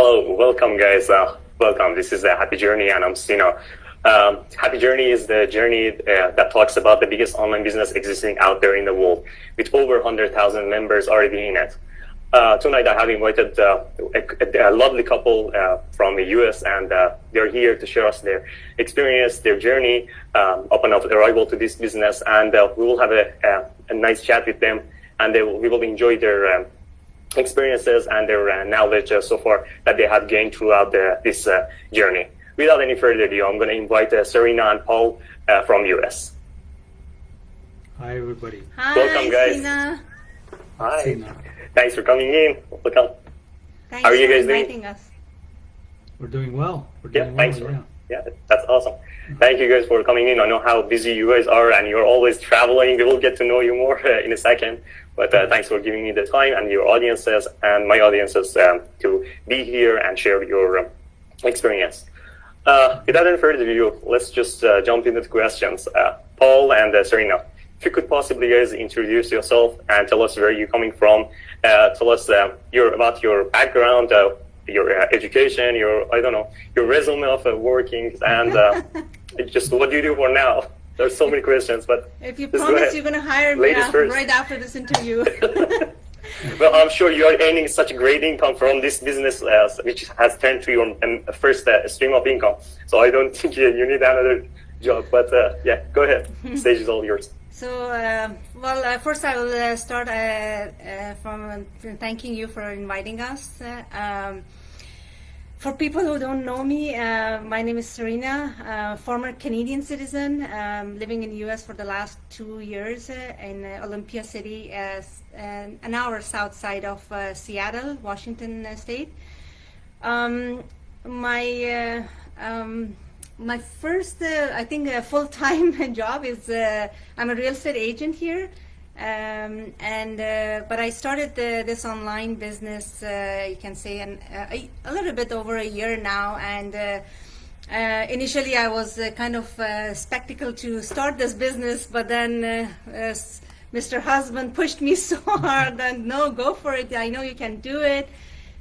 Hello, welcome guys. Welcome. This is Happy Journey and I'm Sina. Happy Journey is the journey that talks about the biggest online business existing out there in the world with over 100,000 members already in it. Tonight I have invited a lovely couple from the US and they're here to share us their experience, their journey upon arrival to this business, and we will have a nice chat with them, and we will enjoy their experiences and their knowledge so far that they have gained throughout this journey. Without any further ado, I'm going to invite Serina and Paul from US. Hi, everybody. Hi, welcome, guys. Sina. Hi. Sina. Thanks for coming in. Welcome. Thanks How are you guys for doing? inviting us. We're doing well. Thanks. Yeah, that's awesome. Thank you guys for coming in. I know how busy you guys are and you're always traveling. We will get to know you more in a second. But thanks for giving me the time and your audiences and my audiences to be here and share your experience. Without any further ado, let's just jump into the questions. Paul and Serina, if you could possibly guys introduce yourself and tell us where you're coming from. Tell us about your background, your education, your resume of working, and just what do you do for now? There's so many questions, but if you promise you're going to hire me right after this interview. Well, I'm sure you are earning such great income from this business, which has turned to your first stream of income. So I don't think you need another job. But yeah, go ahead. Stage is all yours. So, first I will start from thanking you for inviting us. For people who don't know me, my name is Serina, former Canadian citizen, living in the U.S. for the last 2 years in Olympia City, an hour south side of Seattle, Washington State. My first, full-time job is I'm a real estate agent here. But I started this online business, you can say, a little bit over a year now. And initially, I was kind of skeptical to start this business, but then Mr. Husband pushed me so hard, and no, go for it. I know you can do it.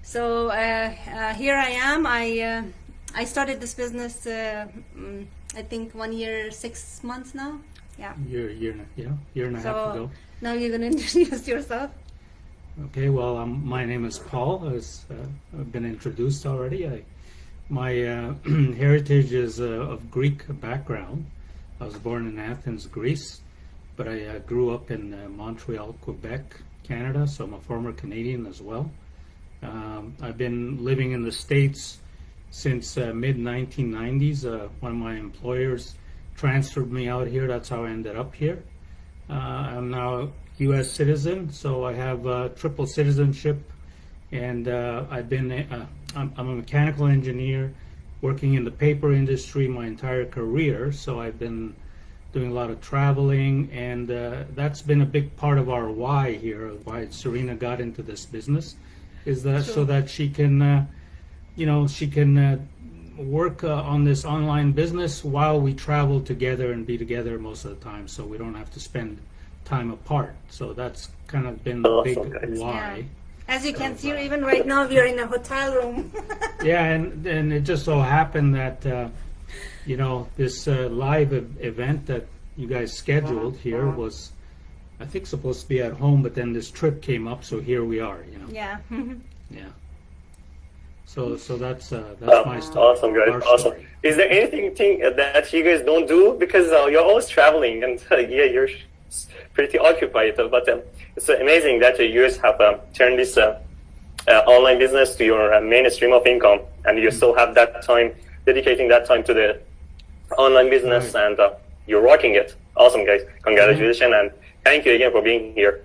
So here I am. I started this business, I think 1 year, 6 months now. Yeah. Year and a half ago. Now you're going to introduce yourself. Okay, well, my name is Paul, as I've been introduced already. My heritage is of Greek background. I was born in Athens, Greece, but I grew up in Montreal, Quebec, Canada, so I'm a former Canadian as well. I've been living in the States since mid-1990s. One of my employers transferred me out here. That's how I ended up here. I'm now a U.S. citizen, so I have triple citizenship, and I'm a mechanical engineer working in the paper industry my entire career. So I've been doing a lot of traveling, and that's been a big part of our why here. Why Serina got into this business is that so that she can, work on this online business while we travel together and be together most of the time, so we don't have to spend time apart. So that's kind of been the big why. Yeah. As you can see, even right now we are in a hotel room. Yeah, and it just so happened that this live event that you guys scheduled here was, I think, supposed to be at home, but then this trip came up, so here we are. Yeah. Yeah. So that's my story. Awesome, guys. Awesome. Story. Is there anything that you guys don't do, because you're always traveling and you're pretty occupied? But it's amazing that you guys have turned this online business to your main stream of income, and you still have that time, dedicating that time to the online business, right. And you're rocking it. Awesome, guys. Congratulations, and thank you again for being here.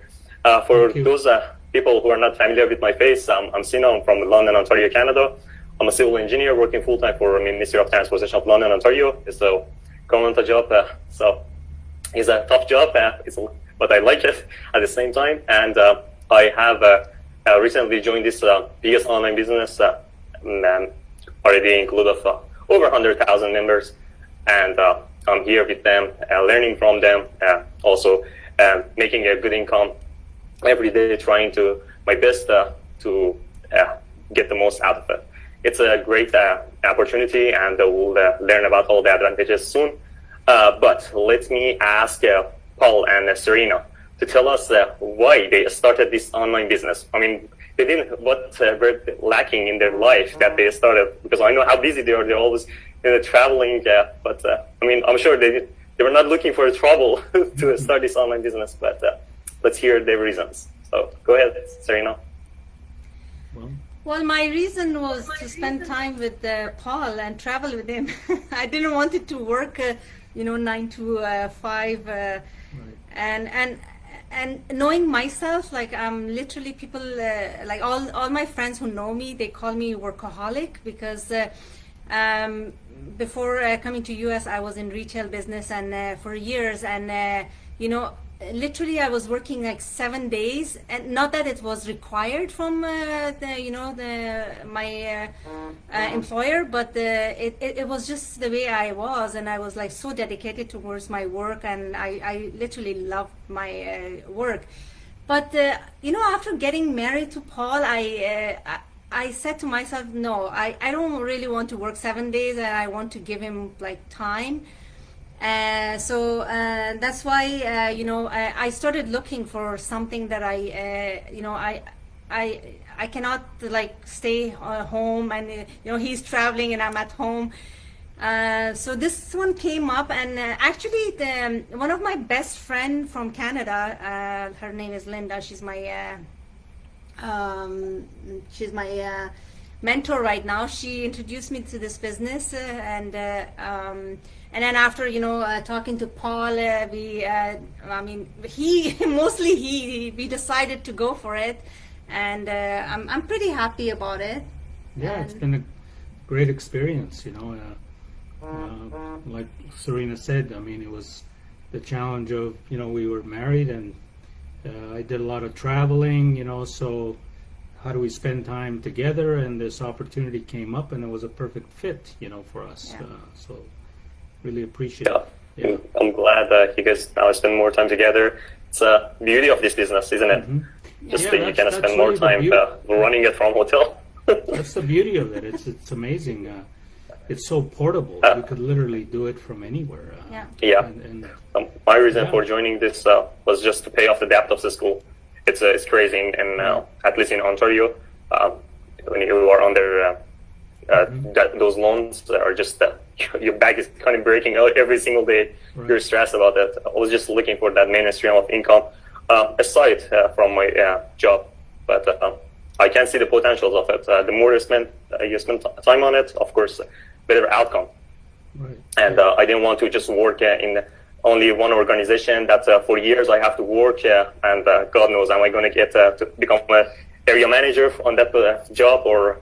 For those people who are not familiar with my face, I'm Sina. I'm from London, Ontario, Canada. I'm a civil engineer working full-time for the Ministry of Transportation of London, Ontario. It's a government job, so it's a tough job, but I like it at the same time. And I have recently joined this biggest online business, already include of over 100,000 members. And I'm here with them, learning from them, also making a good income every day, trying to my best to get the most out of it. it's a great opportunity, and we'll learn about all the advantages soon. But let me ask Paul and Serina to tell us why they started this online business. I mean, they didn't, what were lacking in their life that they started, because I know how busy they are. They're always traveling, but I mean, I'm sure they were not looking for trouble to start this online business, but let's hear their reasons. So go ahead, Serina. Well, my reason was to spend time with Paul and travel with him. I didn't want it to work, 9 to 5, Right. and knowing myself, like I'm literally people, like all my friends who know me, they call me workaholic because before coming to US, I was in retail business and for years, and literally I was working like 7 days, and not that it was required from my employer, but it was just the way I was, and I was like so dedicated towards my work, and I literally loved my work. But after getting married to Paul, I said to myself, no, I don't really want to work 7 days, and I want to give him like time. So that's why I started looking for something that I cannot like stay home, and he's traveling and I'm at home. So this one came up, and actually one of my best friend from Canada, her name is Linda. She's my mentor right now. She introduced me to this business, and then after talking to Paul, we decided to go for it, and I'm pretty happy about it. Yeah, it's been a great experience. Like Serina said, I mean, it was the challenge of we were married, and I did a lot of traveling. So how do we spend time together? And this opportunity came up, and it was a perfect fit, for us. Yeah. So really appreciate it. Yeah. I'm glad that you guys now spend more time together. It's a beauty of this business, isn't it? Mm-hmm. Just Yeah, that you can spend more really time running it from hotel. That's the beauty of it. It's amazing. It's so portable. You could literally do it from anywhere. Yeah. And my reason for joining this was just to pay off the debt of the school. It's crazy, and at least in Ontario, when you are under those loans are just your back is kind of breaking out every single day. Right. You're stressed about that. I was just looking for that main stream of income aside from my job, but I can see the potentials of it. The more you spend time on it, of course, better outcome. Right. And I didn't want to just work in only one organization that for years I have to work, and God knows, am I going to get to become an area manager on that job, or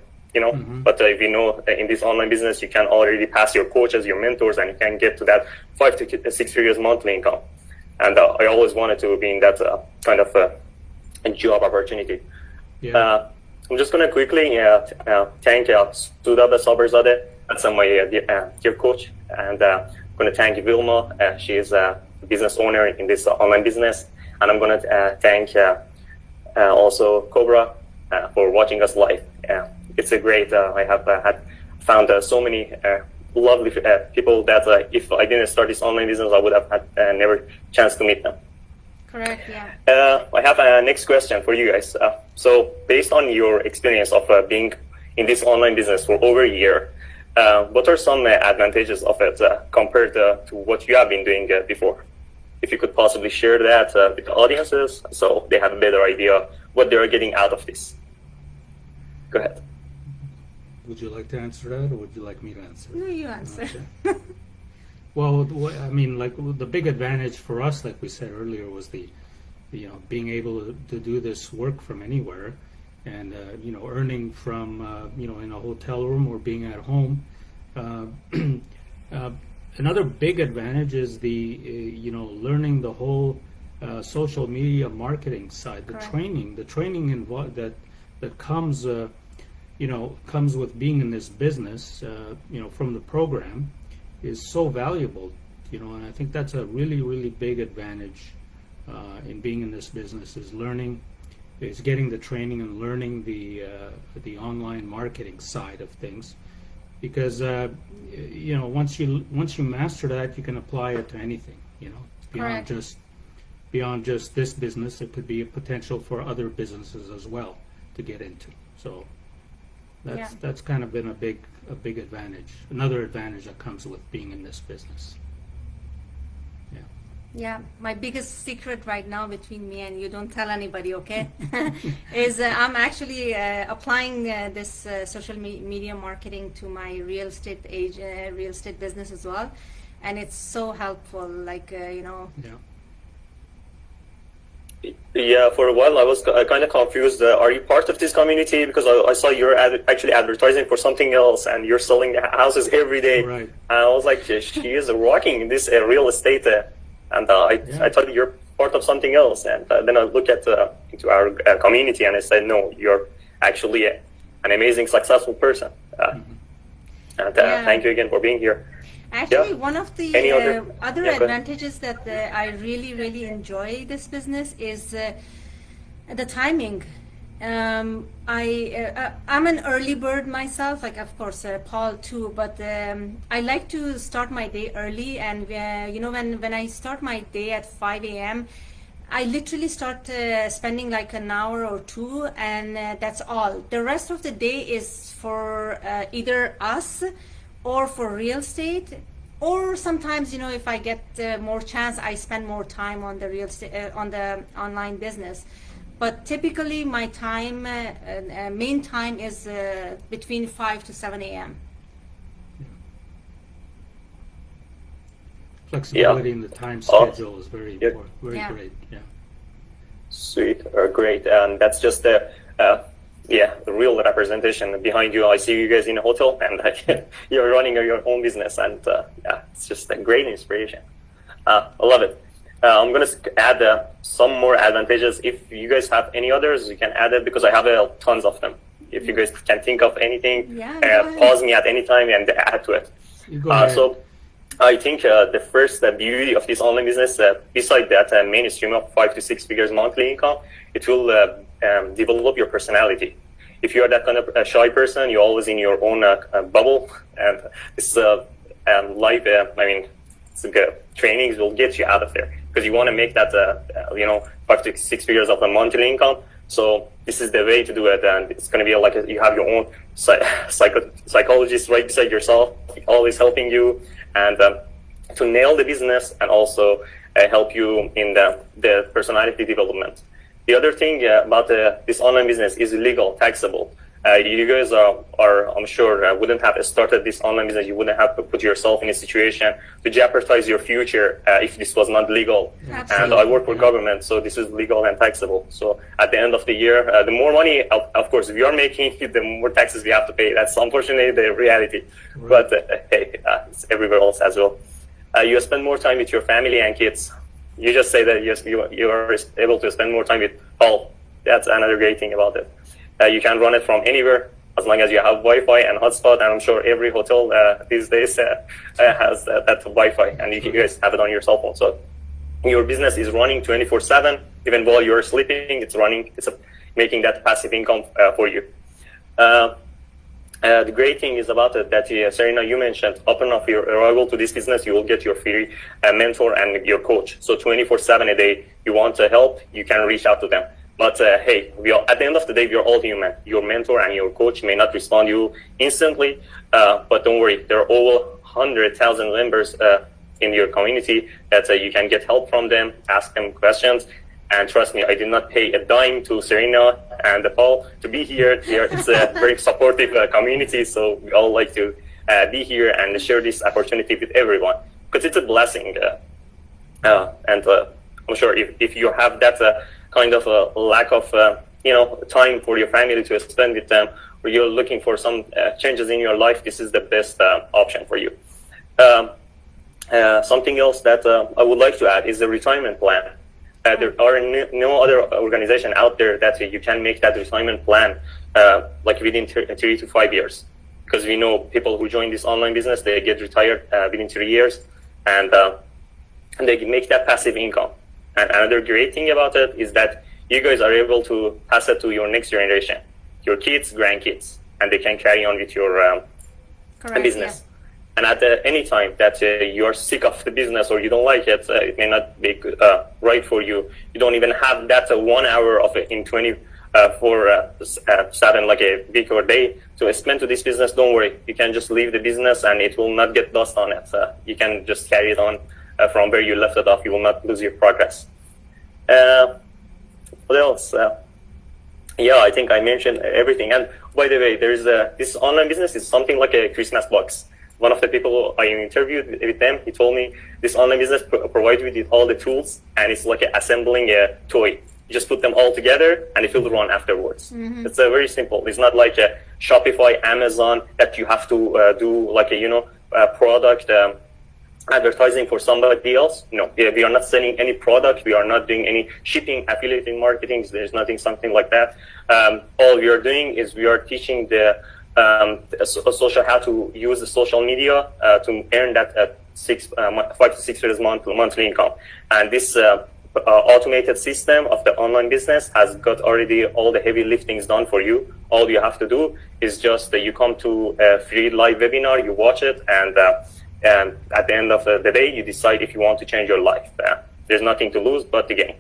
but if in this online business, you can already pass your coaches, your mentors, and you can get to that 5 to 6 figures monthly income. And I always wanted to be in that kind of a job opportunity. Yeah. I'm just going to quickly thank Sudha Sabarzadeh. That's my dear coach. And I'm going to thank Vilma. She is a business owner in this online business. And I'm going to thank also Cobra for watching us live. It's a great, I have found so many lovely people that if I didn't start this online business, I would have had never chance to meet them. Correct, yeah. I have a next question for you guys. So based on your experience of being in this online business for over a year, what are some advantages of it compared to what you have been doing before? If you could possibly share that with the audiences so they have a better idea what they're getting out of this. Go ahead. Would you like to answer that, or would you like me to answer? No, you answer. Okay. Well, I mean, like the big advantage for us, like we said earlier, was the being able to do this work from anywhere, and earning from in a hotel room or being at home. Another big advantage is the learning the whole social media marketing side, the training involved that comes comes with being in this business, from the program, is so valuable, and I think that's a really, really big advantage in being in this business, is learning is getting the training and learning the online marketing side of things, because once you master that, you can apply it to anything. Beyond Correct. just this business, it could be a potential for other businesses as well to get into. So that's kind of been a big advantage. Another advantage that comes with being in this business. Yeah, my biggest secret right now between me and you, don't tell anybody, okay? Is I'm actually applying this social media marketing to my real estate business as well, and it's so helpful. Like Yeah, for a while I was kind of confused. Are you part of this community? Because I saw you're actually advertising for something else, and you're selling houses every day. Right. And I was like, she is rocking this real estate, and I thought you're part of something else. And then I look at into our community, and I said, no, you're actually an amazing, successful person. And thank you again for being here. Actually, one of the Any other advantages that I really enjoy this business is the timing. I'm an early bird myself, like of course Paul too, but I like to start my day early, and when I start my day at 5 a.m. I literally start spending like an hour or two, and that's all. The rest of the day is for either us or for real estate, or sometimes if I get more chance, I spend more time on the real estate on the online business. But typically my time main time is between 5 to 7 a.m. Flexibility in the time schedule is very important, very great. Sweet, great. And that's just the real representation behind you. I see you guys in a hotel, and you're running your own business, and it's just a great inspiration. I love it. I'm going to add some more advantages. If you guys have any others, you can add it, because I have tons of them. If you guys can think of anything, pause me at any time and add to it. So I think the first beauty of this online business, beside that main stream of 5 to 6 figures monthly income, it will develop your personality. If you are that kind of a shy person, you're always in your own bubble, and this life, trainings will get you out of there, because you want to make that 5 to 6 figures of the monthly income. So this is the way to do it, and it's going to be like you have your own psychologist right beside yourself, always helping you, and to nail the business, and also help you in the personality development. The other thing about this online business is legal, taxable. You guys are I'm sure, wouldn't have started this online business. You wouldn't have put yourself in a situation to jeopardize your future if this was not legal. Absolutely. And I work for government, so this is legal and taxable. So at the end of the year, the more money, of course, if you are making, the more taxes we have to pay. That's unfortunately the reality. Right. But hey, it's everywhere else as well. You spend more time with your family and kids. You just say that you are able to spend more time with Paul. That's another great thing about it. You can run it from anywhere as long as you have Wi-Fi and hotspot, and I'm sure every hotel these days has that Wi-Fi, and you guys have it on your cell phone. So your business is running 24/7, even while you're sleeping. It's running. It's making that passive income for you. The great thing is about it that Serina, you mentioned, upon of your arrival to this business, you will get your free mentor and your coach. So 24/7 a day, you want to help, you can reach out to them. But hey, at the end of the day, we are all human. Your mentor and your coach may not respond to you instantly, but don't worry, there are over 100,000 members in your community that you can get help from them, ask them questions. And trust me, I did not pay a dime to Serina and Paul to be here. It's a very supportive community, so we all like to be here and share this opportunity with everyone, because it's a blessing. And I'm sure if you have that kind of a lack of time for your family to spend with them, or you're looking for some changes in your life, this is the best option for you. Something else that I would like to add is the retirement plan. There are no other organization out there that you can make that retirement plan like within 3 to 5 years, because we know people who join this online business, they get retired within 3 years, and they make that passive income. And another great thing about it is that you guys are able to pass it to your next generation, your kids, grandkids, and they can carry on with your Correct, business. And at any time that you're sick of the business or you don't like it, it may not be right for you. You don't even have that 1 hour of it in 24/7, like a week or day, to spend to this business. Don't worry, you can just leave the business and it will not get dust on it. You can just carry it on from where you left it off. You will not lose your progress. What else? Yeah, I think I mentioned everything. And by the way, there's this online business is something like a Christmas box. One of the people I interviewed with them, he told me this online business provides you with all the tools, and it's like assembling a toy. You just put them all together, and it will run afterwards. Mm-hmm. It's very simple. It's not like a Shopify, Amazon that you have to do like a product advertising for somebody else. No, we are not selling any product. We are not doing any shipping, affiliate marketing. There's nothing something like that. All we are doing is we are teaching the social how to use the social media to earn that 5 to 6 years monthly income. And this automated system of the online business has got already all the heavy liftings done for you. All you have to do is just you come to a free live webinar, you watch it, and at the end of the day, you decide if you want to change your life. There's nothing to lose but to gain.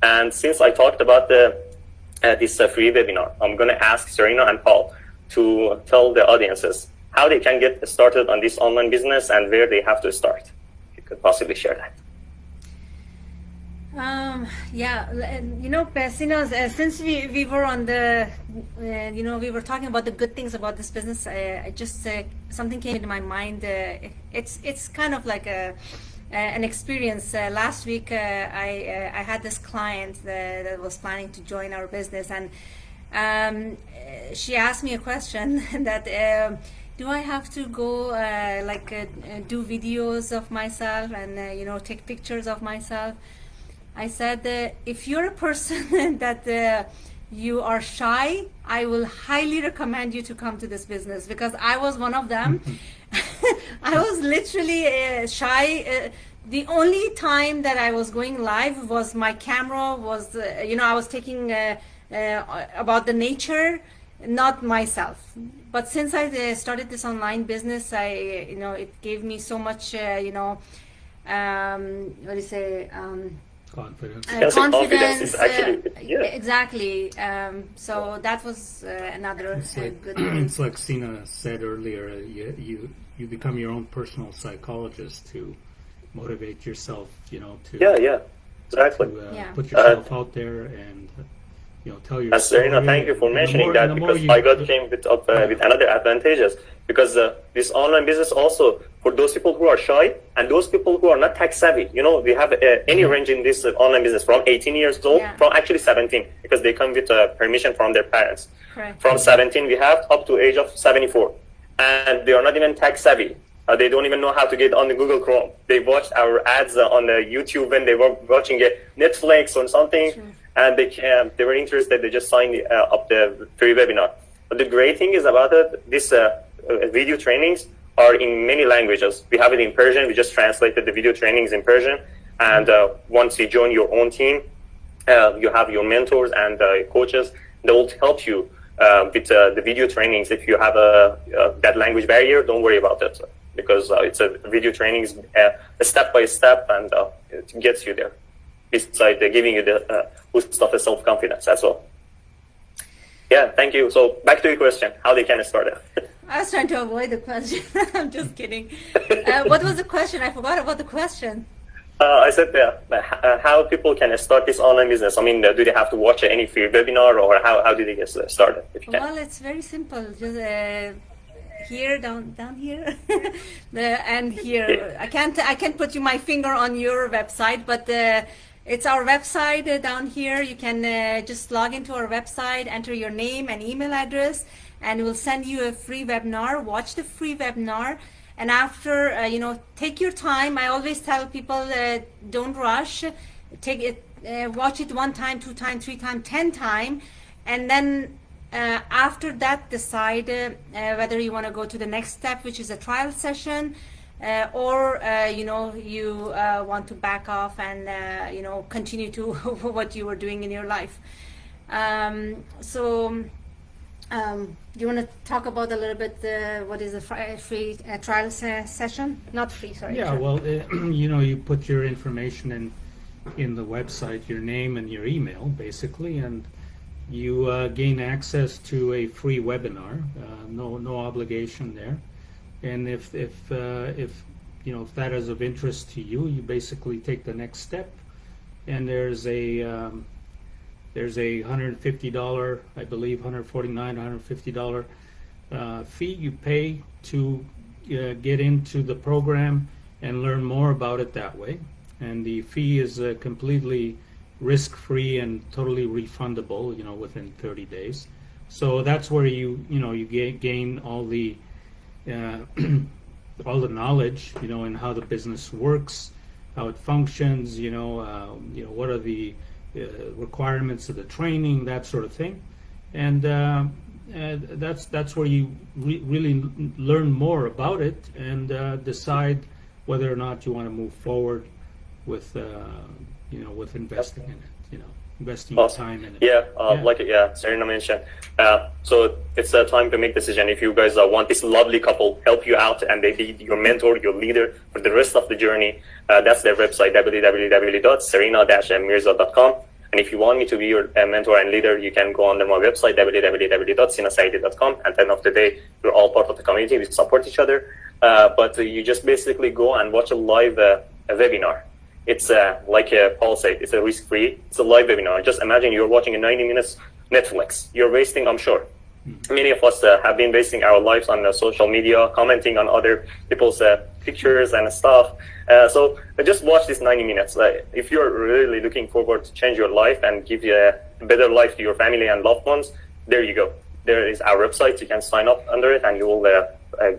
And since I talked about this free webinar, I'm going to ask Serina and Paul to tell the audiences how they can get started on this online business and where they have to start. If you could possibly share that. Sina, since we were on the, we were talking about the good things about this business. I just something came into my mind. It's kind of like an experience. Last week, I had this client that was planning to join our business, and she asked me a question that do I have to go do videos of myself and take pictures of myself? I said, if you're a person that you are shy, I will highly recommend you to come to this business, because I was one of them. I was literally shy. The only time that I was going live was my camera was, I was taking about the nature, not myself. But since I started this online business, it gave me so much, confidence. Confidence is actually, exactly. So that was another good thing. It's like Sina said earlier, you become your own personal psychologist to motivate yourself, to exactly. Put yourself out there and tell your Serena, thank you for mentioning that, because I came with another advantages, because this online business also for those people who are shy and those people who are not tech savvy. We have any range in this online business from 18 years old, from actually 17, because they come with permission from their parents. Correct. From 17 we have up to age of 74, and they are not even tech savvy. They don't even know how to get on the Google Chrome. They watched our ads on the YouTube when they were watching Netflix or something. Sure. And they were interested. They just signed up the free webinar. But the great thing is about it, this video trainings are in many languages. We have it in Persian. We just translated the video trainings in Persian. And once you join your own team, you have your mentors and coaches. They will help you with the video trainings. If you have that language barrier, don't worry about it, because it's a video trainings step by step, and it gets you there. Besides giving you the boost of the self-confidence as well. Yeah, thank you. So back to your question, how they can start it. I was trying to avoid the question. I'm just kidding. What was the question? I forgot about the question. I said how people can start this online business. I mean, do they have to watch any free webinar, or how do they get started? If you can. Well, it's very simple. Just here, down here, and here. I can't put my finger on your website, but it's our website down here. You can just log into our website, enter your name and email address, and we'll send you a free webinar. Watch the free webinar, and after take your time. I always tell people, don't rush. Take it, watch it 1 time, 2 time, 3 time, 10 time, and then after that decide whether you want to go to the next step, which is a trial session. or you want to back off and continue to what you were doing in your life. Do you want to talk about a little bit what is a free trial session? Not free, sorry. Yeah, well, you put your information in the website, your name and your email, basically, and you gain access to a free webinar. No obligation there. And if that is of interest to you, you basically take the next step, and there's a $150, I believe, $149, $150 fee you pay to get into the program and learn more about it that way. And the fee is completely risk-free and totally refundable, within 30 days. So that's where you gain all the all the knowledge, in how the business works, how it functions, what are the requirements of the training, that sort of thing, and that's where you really learn more about it and decide whether or not you want to move forward with with investing in it, investing your time in it. Like Serina mentioned. So it's time to make decision. If you guys want this lovely couple help you out and they be your mentor, your leader for the rest of the journey, that's their website, www.serina-mirza.com. And if you want me to be your mentor and leader, you can go on my website, www.sinasaidi.com. At the end of the day, we're all part of the community. We support each other. But you just basically go and watch a live webinar. It's like Paul said, it's a risk-free. It's a live webinar. Just imagine you're watching a 90 minutes Netflix. You're wasting, I'm sure. Many of us have been wasting our lives on social media, commenting on other people's pictures and stuff. So just watch this 90 minutes. If you're really looking forward to change your life and give you a better life to your family and loved ones, there you go. There is our website. You can sign up under it, and you will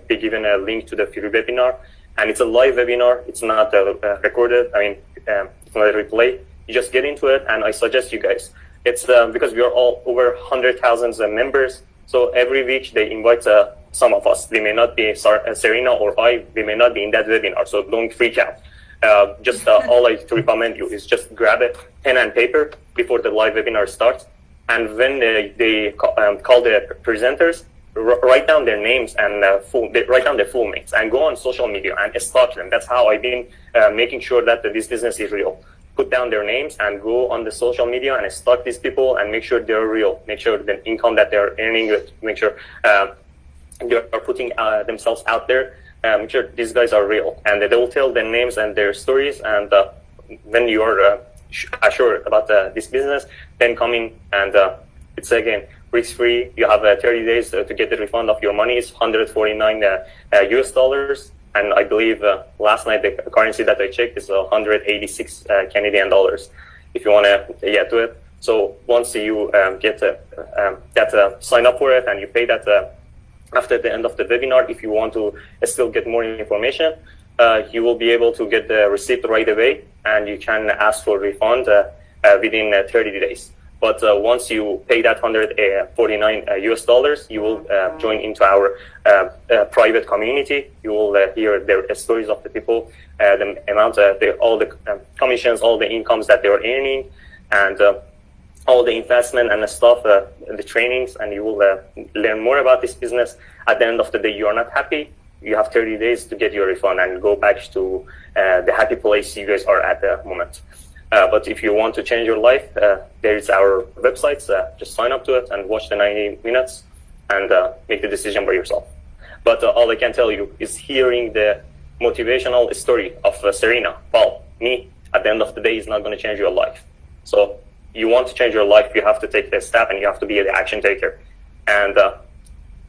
be given a link to the free webinar. And it's a live webinar. It's not recorded. It's not a replay. You just get into it, and I suggest you guys. It's because we are all over 100,000 members. So every week they invite some of us. They may not be Serina or I. They may not be in that webinar. So don't freak out. All I recommend you is just grab a pen and paper before the live webinar starts. And when they call the presenters, write down their names and write down their full names and go on social media and stalk them. That's how I've been making sure that this business is real. Put down their names and go on the social media and stalk these people and make sure they're real. Make sure the income that they're earning, make sure they are putting themselves out there. Make sure these guys are real, and they will tell their names and their stories. And when you are assured about this business, then come in, and it's again risk-free. You have 30 days to get the refund of your money. It's $149 US. And I believe last night the currency that I checked is 186 Canadian dollars. If you want to do it. So once you get that sign up for it and you pay that after the end of the webinar, if you want to still get more information, you will be able to get the receipt right away, and you can ask for refund within 30 days. But once you pay that $149 US, you will join into our private community. You will hear the stories of the people, the amount, all the commissions, all the incomes that they are earning, and all the investment and the stuff, the trainings, and you will learn more about this business. At the end of the day, you are not happy. You have 30 days to get your refund and go back to the happy place you guys are at the moment. But if you want to change your life, there is our websites. Just sign up to it and watch the 90 minutes and make the decision by yourself. But all I can tell you is hearing the motivational story of Serina, Paul, me, at the end of the day is not going to change your life. So you want to change your life, you have to take the step and you have to be the action taker. And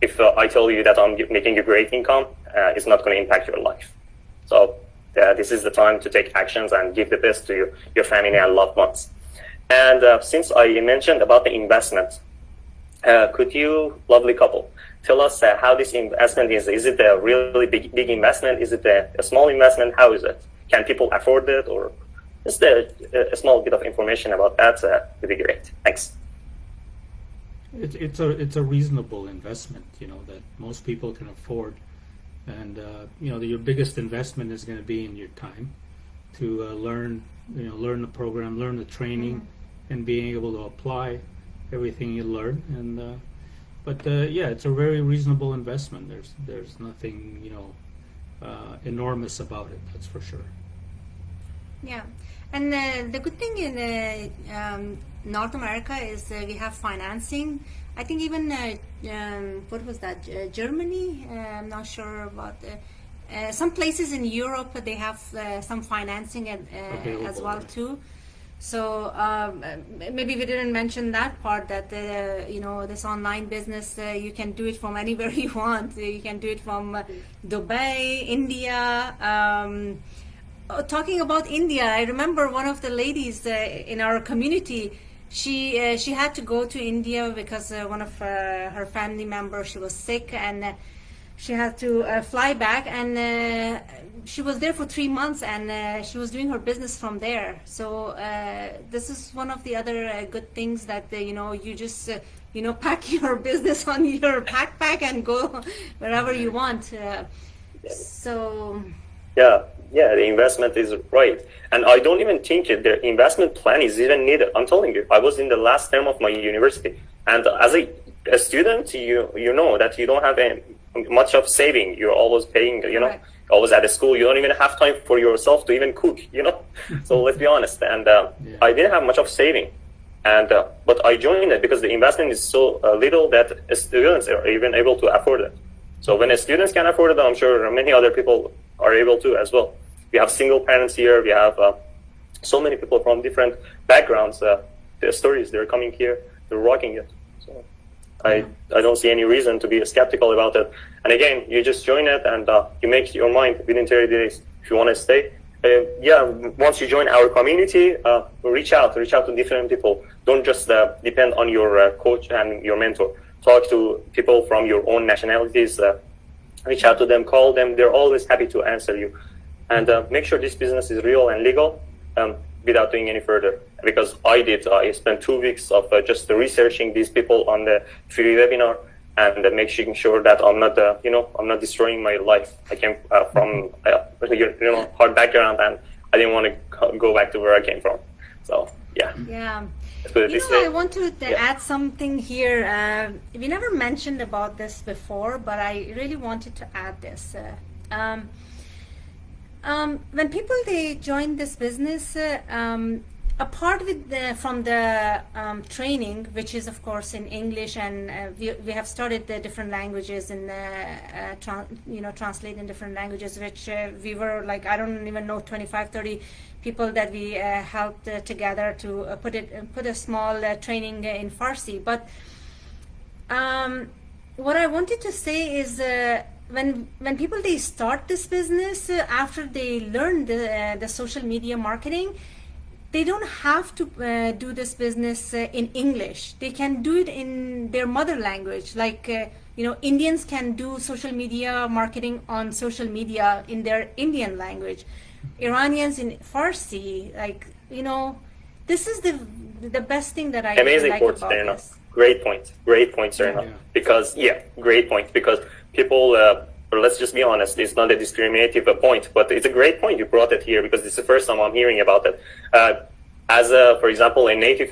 if I tell you that I'm making a great income, it's not going to impact your life. So this is the time to take actions and give the best to your family and loved ones. And since I mentioned about the investment, could you, lovely couple, tell us how this investment is? Is it a really big investment? Is it a small investment? How is it? Can people afford it? Or just a small bit of information about that would be great. Thanks. It's a reasonable investment, that most people can afford. And your biggest investment is going to be in your time to learn the program, learn the training, and being able to apply everything you learn. And but it's a very reasonable investment. There's nothing enormous about it. That's for sure. Yeah, and the good thing in North America is we have financing. I think even what was that? Germany? I'm not sure about. Some places in Europe they have some financing as well too. So maybe we didn't mention that part, that this online business, you can do it from anywhere you want. You can do it from Dubai, India. Talking about India, I remember one of the ladies in our community. She had to go to India because one of her family members, she was sick, and she had to fly back, and she was there for 3 months, and she was doing her business from there. So this is one of the other good things that you just pack your business on your backpack and go wherever you want. So yeah, the investment is right, and I don't even think the investment plan is even needed. I'm telling you, I was in the last term of my university, and as a student, you know that you don't have much of saving. You're always paying, Right. always at the school. You don't even have time for yourself to even cook, So let's be honest. And I didn't have much of saving, and but I joined it because the investment is so little that students are even able to afford it. So when students can afford it, I'm sure many other people are able to as well. We have single parents here. We have so many people from different backgrounds. Their stories, they're coming here, they're rocking it. So I don't see any reason to be skeptical about it. And again, you just join it and you make your mind within 30 days if you want to stay. Once you join our community, reach out to different people. Don't just depend on your coach and your mentor. Talk to people from your own nationalities. Reach out to them, call them. They're always happy to answer you. And make sure this business is real and legal without doing any further. Because I spent 2 weeks of just researching these people on the free webinar and making sure that I'm not destroying my life. I came from hard background, and I didn't want to go back to where I came from. So yeah. Yeah. I want to add something here. We never mentioned about this before, but I really wanted to add this. When people they join this business, apart from the training, which is of course in English, and we have started the different languages and translate in different languages, which we were like, I don't even know, 25-30 people that we helped together to put a small training in Farsi. But what I wanted to say is when people they start this business, after they learn the social media marketing, they don't have to do this business in English. They can do it in their mother language. Like Indians can do social media marketing on social media in their Indian language. Iranians in Farsi. This is the best thing that I amazing like point, about Serina. this. Great point, Serina. Yeah. Because great point. Because people, let's just be honest, it's not a discriminative point, but it's a great point you brought it here, because it's the first time I'm hearing about it. As for example, a native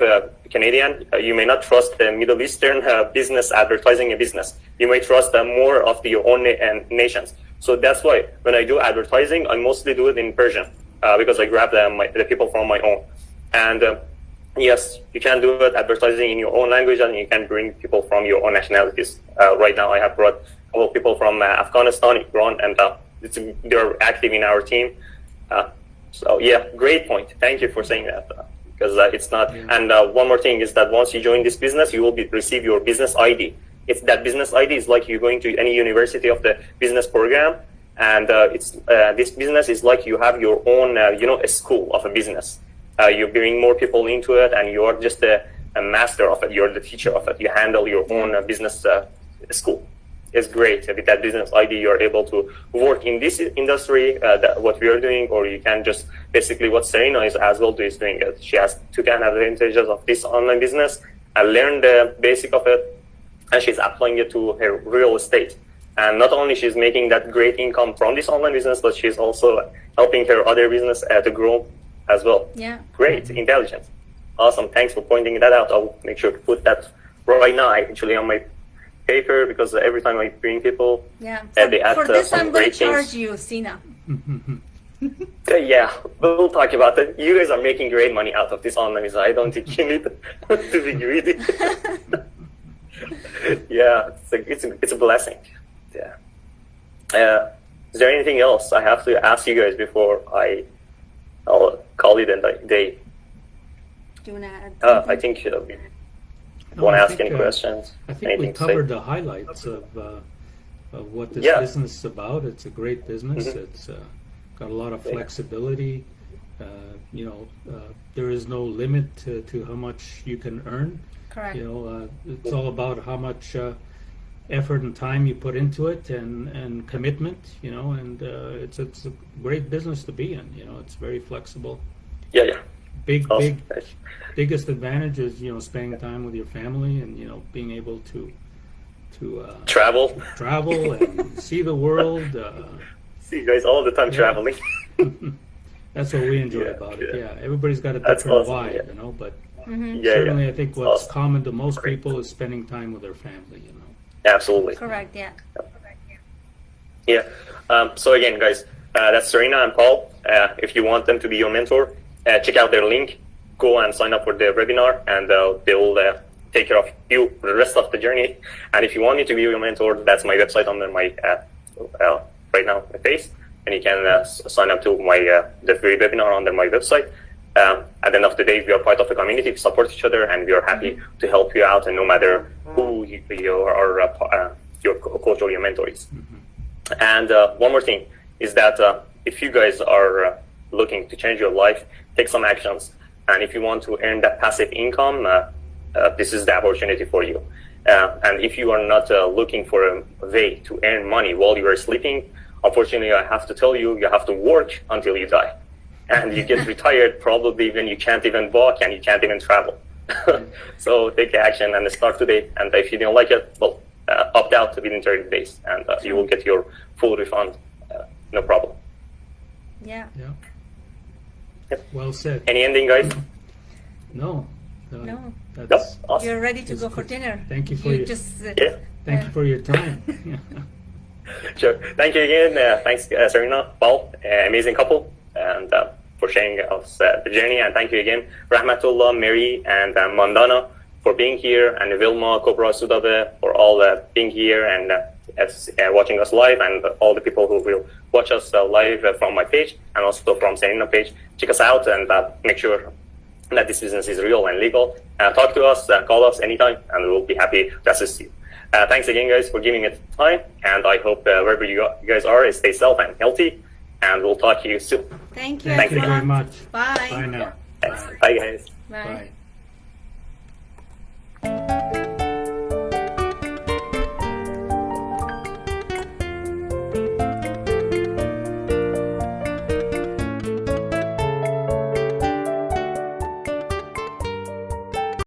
Canadian, you may not trust the Middle Eastern business advertising a business. You may trust more of your own nations. So that's why when I do advertising, I mostly do it in Persian because I grab the people from my own. And yes, you can do it advertising in your own language, and you can bring people from your own nationalities. Right now, I have brought a couple of people from Afghanistan, Iran, and they're active in our team. So yeah, great point. Thank you for saying that, because it's not. Yeah. And one more thing is that once you join this business, you will receive your business ID. It's that business ID is like you going to any university of the business program, and this business is like you have your own, a school of a business. You bring more people into it, and you are just a master of it. You're the teacher of it. You handle your own business school. It's great. With that business ID, you're able to work in this industry, what we are doing, or you can just basically what Serina is as well is doing. She has taken advantages of this online business and learned the basic of it, and she's applying it to her real estate. And not only she's making that great income from this online business, but she's also helping her other business to grow as well. Yeah. Great, intelligent. Awesome, thanks for pointing that out. I'll make sure to put that right now actually on my paper, because every time I bring people, Yeah. they add For this, some I'm going great to charge things. you, Sina. Yeah, we'll talk about it. You guys are making great money out of this online business. I don't think you need to be greedy. Yeah, it's a blessing. Yeah. Is there anything else I have to ask you guys before I'll call it a day? Do you want to add I something? think you No, want I to ask think, any questions? I think we Anything to say? covered the highlights of what this Yeah. business is about. It's a great business. Mhm. It's got a lot of Yeah. flexibility. There is no limit to how much you can earn. Correct. It's all about how much effort and time you put into it, and commitment. And it's a great business to be in. It's very flexible. Yeah. Big Awesome. biggest advantage is spending time with your family, and being able to Travel. travel and see the world. See you guys all the time Yeah. traveling. That's what we enjoy Yeah, about yeah. it. Yeah, everybody's got a That's different awesome, vibe, yeah. but Yeah, certainly yeah. I think what's Awesome. common to most Great. people is spending time with their family. Absolutely. Correct, yeah. Yeah. So again, guys, that's Serina and Paul. If you want them to be your mentor, check out their link. Go and sign up for the webinar, and they will take care of you for the rest of the journey. And if you want me to be your mentor, that's my website under my right now, my face, and you can sign up to my the free webinar under my website. At the end of the day, we are part of a community. We support each other, and we are happy to help you out. And no matter who you are, your coach or your mentor is. And one more thing is that if you guys are looking to change your life, take some actions. And if you want to earn that passive income, this is the opportunity for you. And if you are not looking for a way to earn money while you are sleeping, unfortunately, I have to tell you, you have to work until you die. And you get retired probably when you can't even walk and you can't even travel. So take action and start today. And if you don't like it, well, opt out within 30 days, and you will get your full refund, no problem. Yeah. Yeah. Yep. Well said. Any ending, guys? No. No. Nope. That's, Awesome. You're ready to It's go for good. dinner. Thank you for You your- just Yeah. Thank you for your time. Sure. Thank you again. Thanks, Serina, Paul, amazing couple, and for sharing us the journey. And thank you again, Rahmatullah, Mary, and Mandana for being here, and Vilma, Cobra, Sudabe for all being here and watching us live, and all the people who will watch us live from my page and also from Serina page. Check us out and make sure that this business is real and legal. Talk to us, call us anytime, and we'll be happy to assist you. Thanks again, guys, for giving it time, and I hope wherever you guys are, stay safe and healthy, and we'll talk to you soon. Thank you. Thank you very everyone. much. Bye. Bye now. Thanks. Bye. Bye, guys. Bye. Bye.